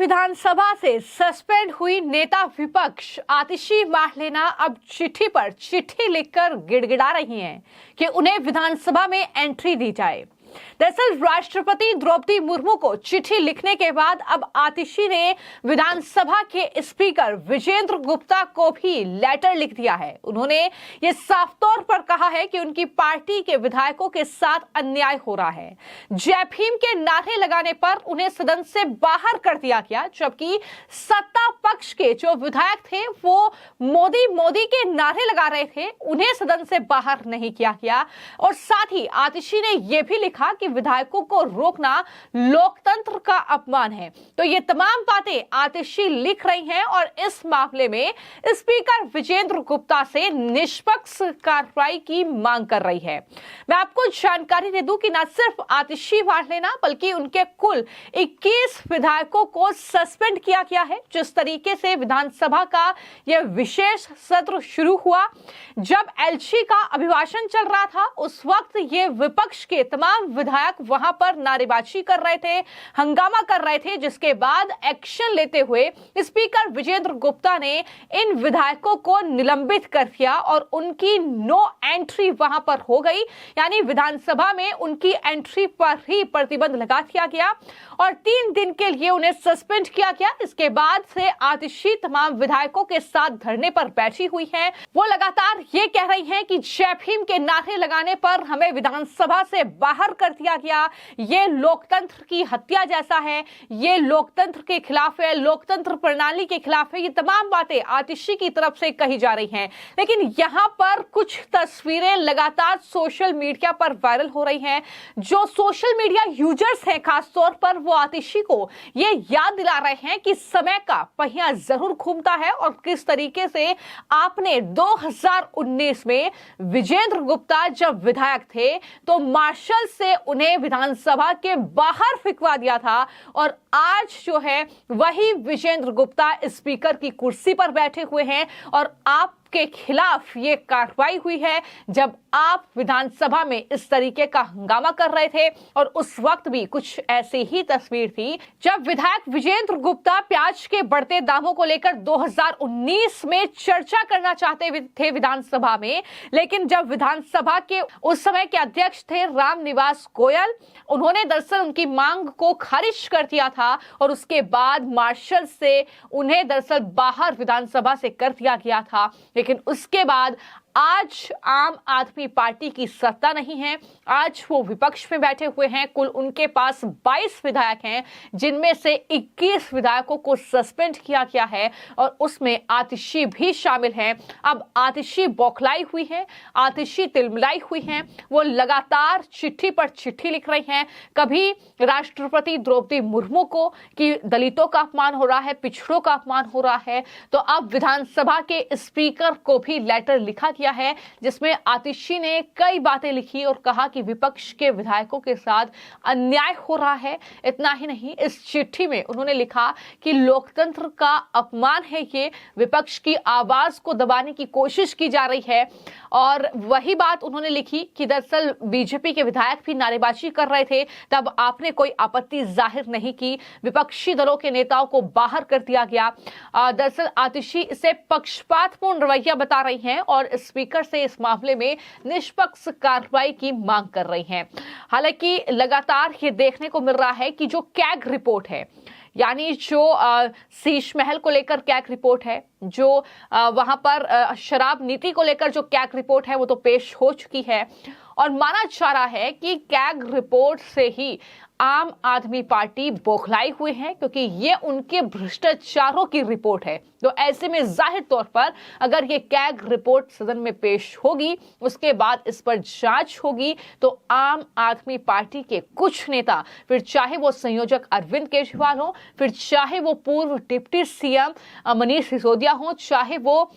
विधानसभा से सस्पेंड हुई नेता विपक्ष आतिशी मार्लेना अब चिट्ठी पर चिट्ठी लिखकर गिड़गिड़ा रही हैं कि उन्हें विधानसभा में एंट्री दी जाए। दरअसल राष्ट्रपति द्रौपदी मुर्मू को चिट्ठी लिखने के बाद अब आतिशी ने विधानसभा के स्पीकर विजेंद्र गुप्ता को भी लेटर लिख दिया है। उन्होंने ये साफ तौर पर कहा है कि उनकी पार्टी के विधायकों के साथ अन्याय हो रहा है। जय भीम के नारे लगाने पर उन्हें सदन से बाहर कर दिया गया, जबकि सत्ता पक्ष के जो विधायक थे वो मोदी मोदी के नारे लगा रहे थे, उन्हें सदन से बाहर नहीं किया गया। और साथ ही आतिशी ने यह भी लिखा कि विधायकों को रोकना लोकतंत्र का अपमान है। तो ये तमाम बातें आतिशी लिख रही हैं और इस मामले में स्पीकर विजेंद्र गुप्ता से निष्पक्ष कार्रवाई की मांग कर रही है। मैं आपको जानकारी दे दूं कि न सिर्फ आतिशी मार्लेना बल्कि उनके कुल 21 विधायकों को सस्पेंड किया गया है। जिस तरीके से विधानसभा का यह विशेष सत्र शुरू हुआ, जब एलजी का अभिभाषण चल रहा था, उस वक्त ये विपक्ष के तमाम विधायक वहां पर नारेबाजी कर रहे थे, हंगामा कर रहे थे, जिसके बाद एक्शन लेते हुए स्पीकर विजेंद्र गुप्ता ने इन विधायकों को निलंबित कर दिया और उनकी नो एंट्री वहां पर हो गई। यानी विधानसभा में उनकी एंट्री पर ही प्रतिबंध लगा दिया गया और 3 दिन के लिए उन्हें सस्पेंड किया गया। इसके बाद से आतिशी तमाम विधायकों के साथ धरने पर बैठी हुई है। वो लगातार ये कह रही हैं कि जय भीम के नारे लगाने पर हमें विधानसभा से बाहर कर दिया गया, ये लोकतंत्र की हत्या जैसा है, ये लोकतंत्र के खिलाफ है, लोकतंत्र प्रणाली के खिलाफ है। ये तमाम बातें आतिशी की तरफ से कही जा रही हैं। लेकिन यहां पर कुछ तस्वीरें लगातार सोशल मीडिया पर वायरल हो रही हैं। जो सोशल मीडिया यूजर्स हैं, खासतौर पर वो आतिशी को ये याद दिला रहे हैं कि समय का पहिया जरूर घूमता है और किस तरीके से आपने 2019 में विजेंद्र गुप्ता जब विधायक थे तो मार्शल से उन्हें विधानसभा के बाहर फिकवा दिया था और आज जो है वही विजेंद्र गुप्ता स्पीकर की कुर्सी पर बैठे हुए हैं और आपके खिलाफ ये कार्रवाई हुई है जब आप विधानसभा में इस तरीके का हंगामा कर रहे थे। और उस वक्त भी कुछ ऐसी ही तस्वीर थी जब विधायक विजेंद्र गुप्ता प्याज के बढ़ते दामों को लेकर 2019 में चर्चा करना चाहते थे विधानसभा में, लेकिन जब विधानसभा के उस समय के अध्यक्ष थे रामनिवास गोयल, उन्होंने दरअसल उनकी मांग को खारिज कर दिया था और उसके बाद मार्शल से उन्हें दरअसल बाहर विधानसभा से कर दिया गया था। लेकिन उसके बाद आज आम आदमी पार्टी की सत्ता नहीं है, आज वो विपक्ष में बैठे हुए हैं। कुल उनके पास 22 विधायक हैं, जिनमें से 21 विधायकों को सस्पेंड किया गया है और उसमें आतिशी भी शामिल हैं। अब आतिशी बौखलाई हुई है, आतिशी तिलमिलाई हुई हैं। वो लगातार चिट्ठी पर चिट्ठी लिख रही हैं, कभी राष्ट्रपति द्रौपदी मुर्मू को कि दलितों का अपमान हो रहा है, पिछड़ों का अपमान हो रहा है, तो अब विधानसभा के स्पीकर को भी लेटर लिखा गया है जिसमें आतिशी ने कई बातें लिखी और कहा कि विपक्ष के विधायकों के साथ अन्याय हो रहा है। इतना ही नहीं, इस चिट्ठी में उन्होंने लिखा कि लोकतंत्र का अपमान है, ये विपक्ष की आवाज को दबाने की कोशिश की जा रही है। और वही बात उन्होंने लिखी कि दरअसल बीजेपी के विधायक भी नारेबाजी कर रहे थे, तब आपने कोई आपत्ति जाहिर नहीं की, विपक्षी दलों के नेताओं को बाहर कर दिया गया। दरअसल आतिशी इसे पक्षपातपूर्ण रवैया बता रही हैं और स्पीकर से इस मामले में निष्पक्ष कार्रवाई की मांग कर रही हैं। हालांकि लगातार ये देखने को मिल रहा है कि जो कैग रिपोर्ट है, यानी जो शीश महल को लेकर कैग रिपोर्ट है, जो वहां पर शराब नीति को लेकर जो कैग रिपोर्ट है वो तो पेश हो चुकी है और माना जा रहा है कि कैग रिपोर्ट से ही आम आदमी पार्टी बौखलाई हुई है, क्योंकि ये उनके भ्रष्टाचारों की रिपोर्ट है। तो ऐसे में जाहिर तौर पर अगर ये कैग रिपोर्ट सदन में पेश होगी, उसके बाद इस पर जांच होगी, तो आम आदमी पार्टी के कुछ नेता, फिर चाहे वो संयोजक अरविंद केजरीवाल हो, फिर चाहे वो पूर्व डिप्टी सीएम मनीष सिसोदिया हो, चाहे वो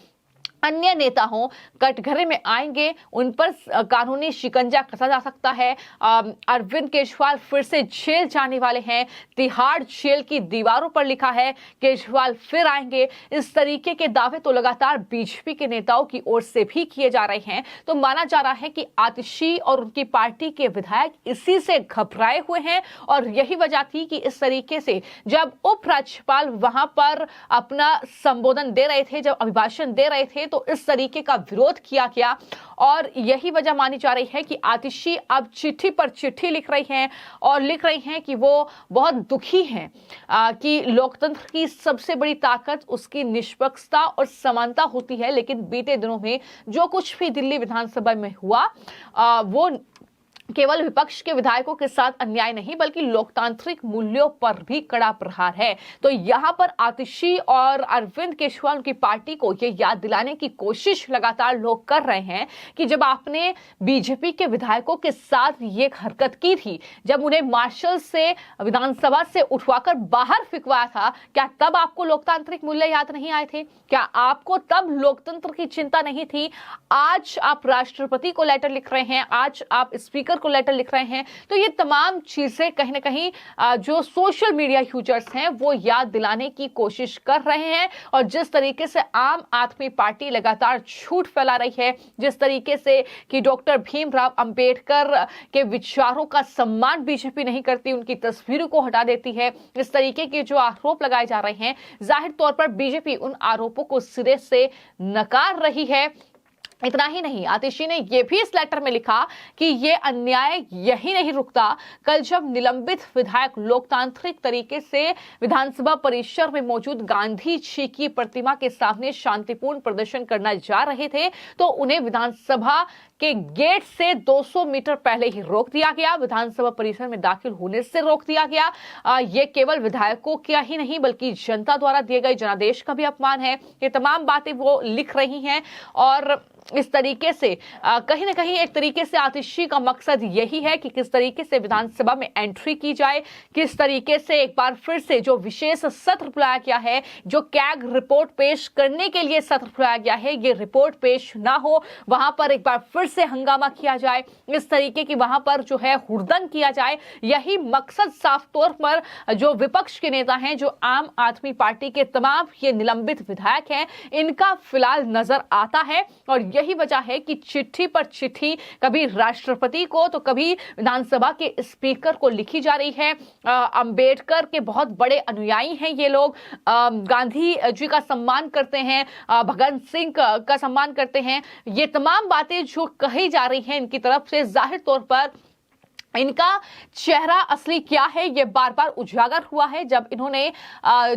अन्य नेता हों, कटघरे में आएंगे, उन पर कानूनी शिकंजा कसा जा सकता है। अरविंद केजरीवाल फिर से जेल जाने वाले हैं, तिहाड़ जेल की दीवारों पर लिखा है केजरीवाल फिर आएंगे। इस तरीके के दावे तो लगातार बीजेपी के नेताओं की ओर से भी किए जा रहे हैं। तो माना जा रहा है कि आतिशी और उनकी पार्टी के विधायक इसी से घबराए हुए हैं और यही वजह थी कि इस तरीके से जब उपराज्यपाल वहां पर अपना संबोधन दे रहे थे, जब अभिभाषण दे रहे थे, तो इस तरीके का विरोध किया गया। और यही वजह मानी जा रही है कि आतिशी अब चिट्ठी पर चिट्ठी लिख रही हैं और लिख रही हैं कि वो बहुत दुखी हैं कि लोकतंत्र की सबसे बड़ी ताकत उसकी निष्पक्षता और समानता होती है, लेकिन बीते दिनों में जो कुछ भी दिल्ली विधानसभा में हुआ वो केवल विपक्ष के विधायकों के साथ अन्याय नहीं बल्कि लोकतांत्रिक मूल्यों पर भी कड़ा प्रहार है। तो यहाँ पर आतिशी और अरविंद केजरीवाल उनकी पार्टी को ये याद दिलाने की कोशिश लगातार लोग कर रहे हैं कि जब आपने बीजेपी के विधायकों के साथ ये हरकत की थी, जब उन्हें मार्शल से विधानसभा से उठवाकर बाहर फेंकवाया था, क्या तब आपको लोकतांत्रिक मूल्य याद नहीं आए थे? क्या आपको तब लोकतंत्र की चिंता नहीं थी? आज आप राष्ट्रपति को लेटर लिख रहे हैं, आज आप स्पीकर को लेटर लिख रहे हैं। तो ये तमाम चीजें कहीं ना कहीं जो सोशल मीडिया यूजर्स हैं वो याद दिलाने की कोशिश कर रहे हैं। और जिस तरीके से आम आदमी पार्टी लगातार झूठ फैला रही है, जिस तरीके से कि डॉक्टर भीमराव अंबेडकर के विचारों का सम्मान बीजेपी नहीं करती, उनकी तस्वीरों को हटा देती है, इस तरीके के जो आरोप लगाए जा रहे हैं, जाहिर तौर पर बीजेपी उन आरोपों को सिरे से नकार रही है। इतना ही नहीं, आतिशी ने यह भी इस लेटर में लिखा कि यह अन्याय यही नहीं रुकता। कल जब निलंबित विधायक लोकतांत्रिक तरीके से विधानसभा परिसर में मौजूद गांधी जी की प्रतिमा के सामने शांतिपूर्ण प्रदर्शन करना जा रहे थे, तो उन्हें विधानसभा के गेट से 200 मीटर पहले ही रोक दिया गया, विधानसभा परिसर में दाखिल होने से रोक दिया गया। ये केवल विधायकों का ही नहीं बल्कि जनता द्वारा दिए गए जनादेश का भी अपमान है। ये तमाम बातें वो लिख रही हैं और इस तरीके से कहीं ना कहीं एक तरीके से आतिशी का मकसद यही है कि किस तरीके से विधानसभा में एंट्री की जाए, किस तरीके से एक बार फिर से जो विशेष सत्र बुलाया गया है, जो कैग रिपोर्ट पेश करने के लिए सत्र बुलाया गया है, ये रिपोर्ट पेश ना हो, वहां पर एक बार फिर से हंगामा किया जाए, इस तरीके की वहां पर जो है हुड़दंग किया जाए। यही मकसद साफ तौर पर जो विपक्ष के नेता हैं, जो आम आदमी पार्टी के तमाम ये निलंबित विधायक हैं, इनका फिलहाल नजर आता है। और यही वजह है कि चिट्ठी पर चिट्ठी कभी राष्ट्रपति को तो कभी विधानसभा के स्पीकर को लिखी जा रही है। अंबेडकर के बहुत बड़े अनुयायी हैं ये लोग, गांधी जी का सम्मान करते हैं, भगत सिंह का सम्मान करते हैं। ये तमाम बातें जो कही जा रही हैं इनकी तरफ से, जाहिर तौर पर इनका चेहरा असली क्या है ये बार बार उजागर हुआ है जब इन्होंने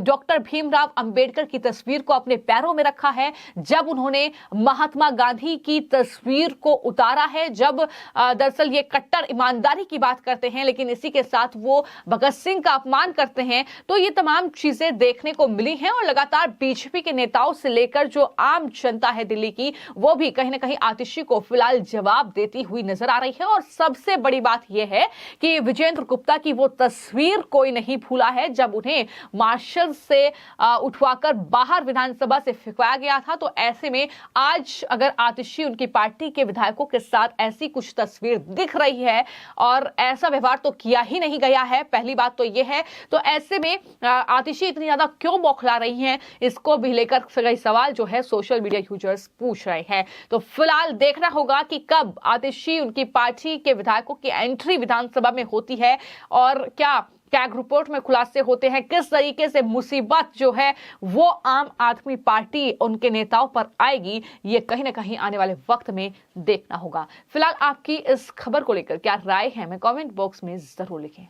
डॉक्टर भीमराव अंबेडकर की तस्वीर को अपने पैरों में रखा है, जब उन्होंने महात्मा गांधी की तस्वीर को उतारा है, जब दरअसल ये कट्टर ईमानदारी की बात करते हैं लेकिन इसी के साथ वो भगत सिंह का अपमान करते हैं। तो ये तमाम चीजें देखने को मिली हैं और लगातार बीजेपी के नेताओं से लेकर जो आम जनता है दिल्ली की, वो भी कहीं ना कहीं आतिशी को फिलहाल जवाब देती हुई नजर आ रही है। और सबसे बड़ी बात यह है कि विजेंद्र गुप्ता की वो तस्वीर कोई नहीं भूला है जब उन्हें मार्शल से उठवाकर बाहर विधानसभा से फेंकवाया गया था। तो ऐसे में आज अगर आतिशी उनकी पार्टी के विधायकों के साथ ऐसी कुछ तस्वीर दिख रही है और ऐसा व्यवहार तो किया ही नहीं गया है, पहली बात तो यह है, तो ऐसे में आतिशी इतनी ज्यादा क्यों बौखला रही हैं, इसको भी लेकर कई सवाल जो है सोशल मीडिया यूजर्स पूछ रहे हैं। तो फिलहाल देखना होगा कि कब आतिशी उनकी पार्टी के विधायकों की एंट्री विधानसभा में होती है और क्या कैग रिपोर्ट में खुलासे होते हैं, किस तरीके से मुसीबत जो है वो आम आदमी पार्टी उनके नेताओं पर आएगी, ये कहीं ना कहीं आने वाले वक्त में देखना होगा। फिलहाल आपकी इस खबर को लेकर क्या राय है, मैं कमेंट बॉक्स में जरूर लिखें।